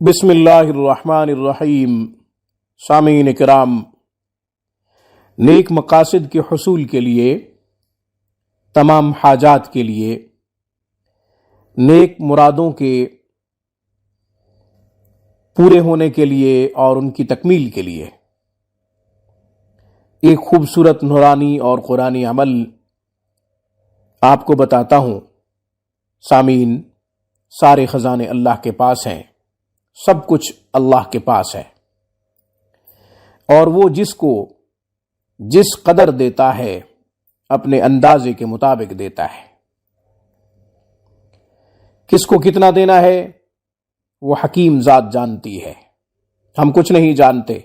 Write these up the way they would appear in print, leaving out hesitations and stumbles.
بسم اللہ الرحمن الرحیم۔ سامعین کرام، نیک مقاصد کے حصول کے لیے، تمام حاجات کے لیے، نیک مرادوں کے پورے ہونے کے لیے اور ان کی تکمیل کے لیے ایک خوبصورت نورانی اور قرآنی عمل آپ کو بتاتا ہوں۔ سامعین، سارے خزانے اللہ کے پاس ہیں، سب کچھ اللہ کے پاس ہے، اور وہ جس کو جس قدر دیتا ہے اپنے اندازے کے مطابق دیتا ہے۔ کس کو کتنا دینا ہے وہ حکیم ذات جانتی ہے، ہم کچھ نہیں جانتے۔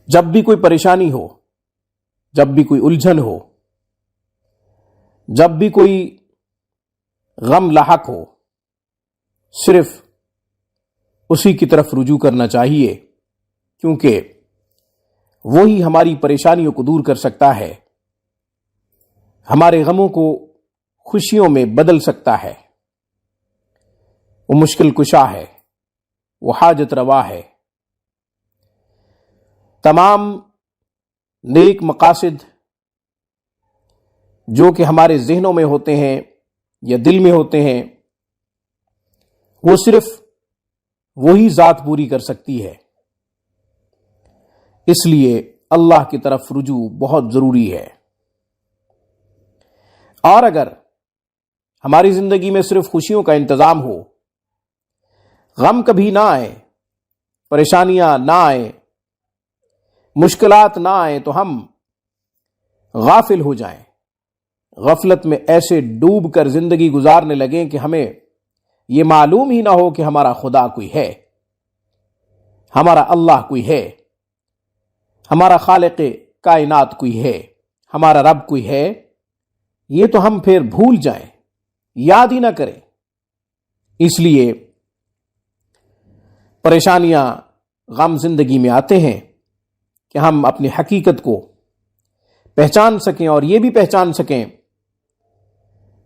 جب بھی کوئی پریشانی ہو، جب بھی کوئی الجھن ہو، جب بھی کوئی غم لاحق ہو، صرف اسی کی طرف رجوع کرنا چاہیے، کیونکہ وہی ہماری پریشانیوں کو دور کر سکتا ہے، ہمارے غموں کو خوشیوں میں بدل سکتا ہے۔ وہ مشکل کشا ہے، وہ حاجت روا ہے۔ تمام نیک مقاصد جو کہ ہمارے ذہنوں میں ہوتے ہیں یا دل میں ہوتے ہیں، وہ صرف وہی ذات پوری کر سکتی ہے۔ اس لیے اللہ کی طرف رجوع بہت ضروری ہے۔ اور اگر ہماری زندگی میں صرف خوشیوں کا انتظام ہو، غم کبھی نہ آئے، پریشانیاں نہ آئیں، مشکلات نہ آئیں، تو ہم غافل ہو جائیں، غفلت میں ایسے ڈوب کر زندگی گزارنے لگیں کہ ہمیں یہ معلوم ہی نہ ہو کہ ہمارا خدا کوئی ہے، ہمارا اللہ کوئی ہے، ہمارا خالق کائنات کوئی ہے، ہمارا رب کوئی ہے۔ یہ تو ہم پھر بھول جائیں، یاد ہی نہ کریں۔ اس لیے پریشانیاں، غم زندگی میں آتے ہیں کہ ہم اپنی حقیقت کو پہچان سکیں، اور یہ بھی پہچان سکیں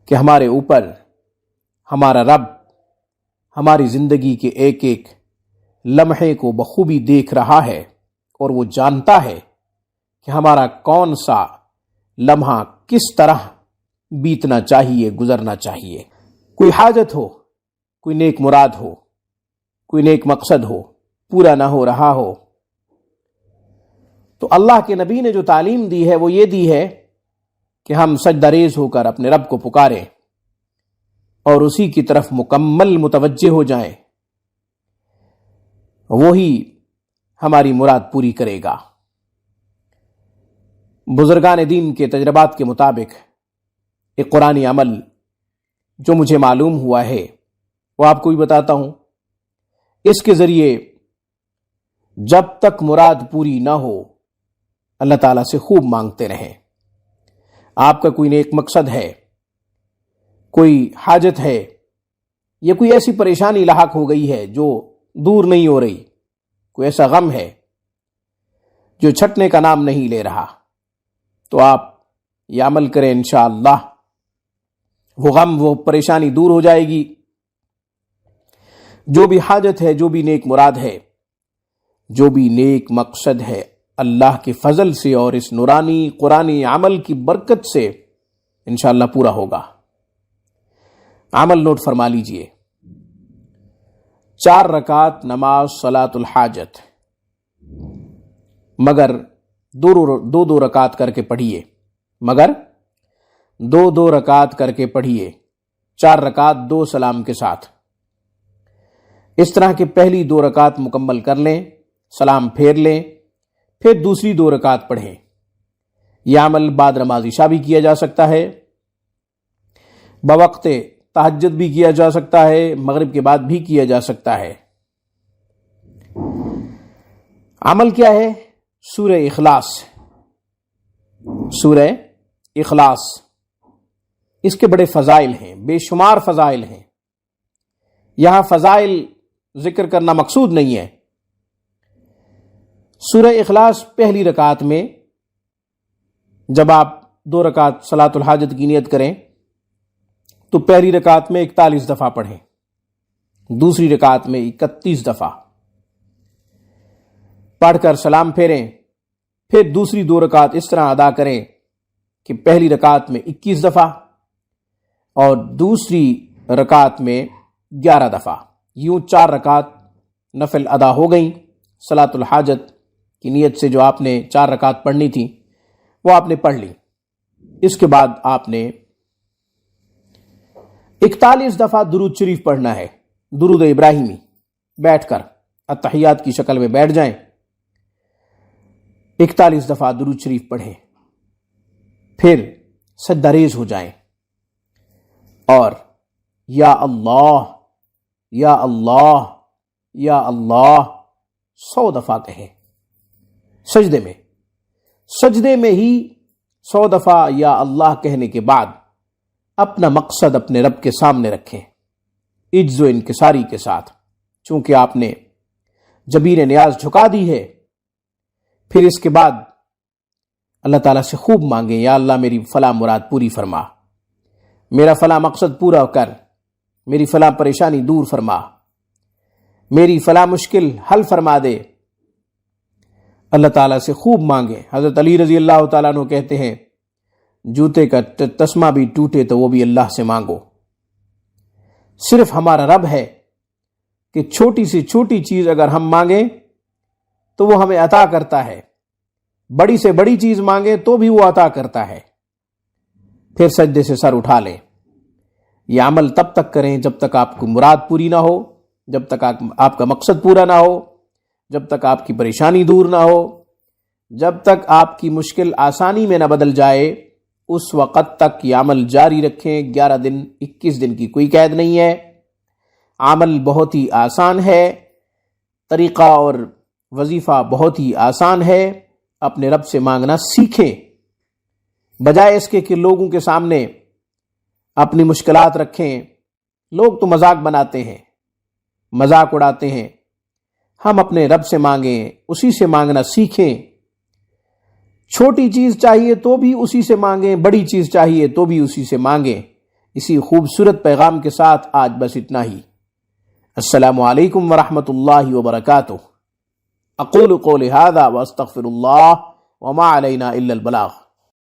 کہ ہمارے اوپر ہمارا رب ہماری زندگی کے ایک ایک لمحے کو بخوبی دیکھ رہا ہے، اور وہ جانتا ہے کہ ہمارا کون سا لمحہ کس طرح بیتنا چاہیے، گزرنا چاہیے۔ کوئی حاجت ہو، کوئی نیک مراد ہو، کوئی نیک مقصد ہو، پورا نہ ہو رہا ہو، تو اللہ کے نبی نے جو تعلیم دی ہے وہ یہ دی ہے کہ ہم سجدہ ریز ہو کر اپنے رب کو پکاریں اور اسی کی طرف مکمل متوجہ ہو جائیں، وہی ہماری مراد پوری کرے گا۔ بزرگان دین کے تجربات کے مطابق ایک قرآنی عمل جو مجھے معلوم ہوا ہے وہ آپ کو بھی بتاتا ہوں۔ اس کے ذریعے جب تک مراد پوری نہ ہو، اللہ تعالیٰ سے خوب مانگتے رہیں۔ آپ کا کوئی نیک مقصد ہے، کوئی حاجت ہے، یا کوئی ایسی پریشانی لاحق ہو گئی ہے جو دور نہیں ہو رہی، کوئی ایسا غم ہے جو چھٹنے کا نام نہیں لے رہا، تو آپ یہ عمل کریں، انشاءاللہ وہ غم، وہ پریشانی دور ہو جائے گی۔ جو بھی حاجت ہے، جو بھی نیک مراد ہے، جو بھی نیک مقصد ہے، اللہ کے فضل سے اور اس نورانی قرآنی عمل کی برکت سے انشاءاللہ پورا ہوگا۔ عمل نوٹ فرما لیجئے۔ 4 رکعت نماز صلاۃ الحاجت، مگر دو رکعت کر کے پڑھیے، مگر دو رکعت کر کے پڑھیے، 4 رکعت 2 سلام کے ساتھ۔ اس طرح کے پہلی 2 رکعت مکمل کر لیں، سلام پھیر لیں، پھر دوسری 2 رکعت پڑھیں۔ یہ عمل بعد نماز عشاء بھی کیا جا سکتا ہے، بوقت تہجد بھی کیا جا سکتا ہے، مغرب کے بعد بھی کیا جا سکتا ہے۔ عمل کیا ہے؟ سورہ اخلاص، سورہ اخلاص۔ اس کے بڑے فضائل ہیں، بے شمار فضائل ہیں۔ یہاں فضائل ذکر کرنا مقصود نہیں ہے۔ سورہ اخلاص پہلی رکعت میں جب آپ 2 رکعت صلاۃ الحاجت کی نیت کریں تو پہلی رکعت میں 41 دفعہ پڑھیں، دوسری رکعت میں 31 دفعہ پڑھ کر سلام پھیریں، پھر دوسری 2 رکعت اس طرح ادا کریں کہ پہلی رکعت میں 21 دفعہ اور دوسری رکعت میں 11 دفعہ، یوں 4 رکعت نفل ادا ہو گئیں۔ صلاۃ الحاجت کی نیت سے جو آپ نے 4 رکعت پڑھنی تھی وہ آپ نے پڑھ لی۔ اس کے بعد آپ نے 41 دفعہ درود شریف پڑھنا ہے، درود ابراہیمی، بیٹھ کر اتحیات کی شکل میں بیٹھ جائیں، 41 دفعہ درود شریف پڑھیں، پھر سجدہ ریز ہو جائیں اور یا اللہ یا اللہ یا اللہ 100 دفعہ کہیں۔ سجدے میں ہی 100 دفعہ یا اللہ کہنے کے بعد اپنا مقصد اپنے رب کے سامنے رکھیں، عجز و انکساری کے ساتھ، چونکہ آپ نے جبین نیاز جھکا دی ہے۔ پھر اس کے بعد اللہ تعالیٰ سے خوب مانگیں، یا اللہ میری فلاں مراد پوری فرما، میرا فلاں مقصد پورا کر، میری فلاں پریشانی دور فرما، میری فلاں مشکل حل فرما دے۔ اللہ تعالیٰ سے خوب مانگیں۔ حضرت علی رضی اللہ تعالیٰ عنہ کہتے ہیں جوتے کا تسمہ بھی ٹوٹے تو وہ بھی اللہ سے مانگو۔ صرف ہمارا رب ہے کہ چھوٹی سے چھوٹی چیز اگر ہم مانگیں تو وہ ہمیں عطا کرتا ہے، بڑی سے بڑی چیز مانگیں تو بھی وہ عطا کرتا ہے۔ پھر سجدے سے سر اٹھا لیں۔ یہ عمل تب تک کریں جب تک آپ کو مراد پوری نہ ہو، جب تک آپ کا مقصد پورا نہ ہو، جب تک آپ کی پریشانی دور نہ ہو، جب تک آپ کی مشکل آسانی میں نہ بدل جائے، اس وقت تک یہ عمل جاری رکھیں۔ 11 دن 21 دن کی کوئی قید نہیں ہے، عمل بہت ہی آسان ہے، طریقہ اور وظیفہ بہت ہی آسان ہے۔ اپنے رب سے مانگنا سیکھیں، بجائے اس کے کہ لوگوں کے سامنے اپنی مشکلات رکھیں۔ لوگ تو مذاق بناتے ہیں، مذاق اڑاتے ہیں، ہم اپنے رب سے مانگیں، اسی سے مانگنا سیکھیں۔ چھوٹی چیز چاہیے تو بھی اسی سے مانگیں، بڑی چیز چاہیے تو بھی اسی سے مانگیں۔ اسی خوبصورت پیغام کے ساتھ آج بس اتنا ہی۔ السلام علیکم ورحمۃ اللہ وبرکاتہ۔ اقول قولی ھذا واستغفر اللہ وما علینا الا البلاغ۔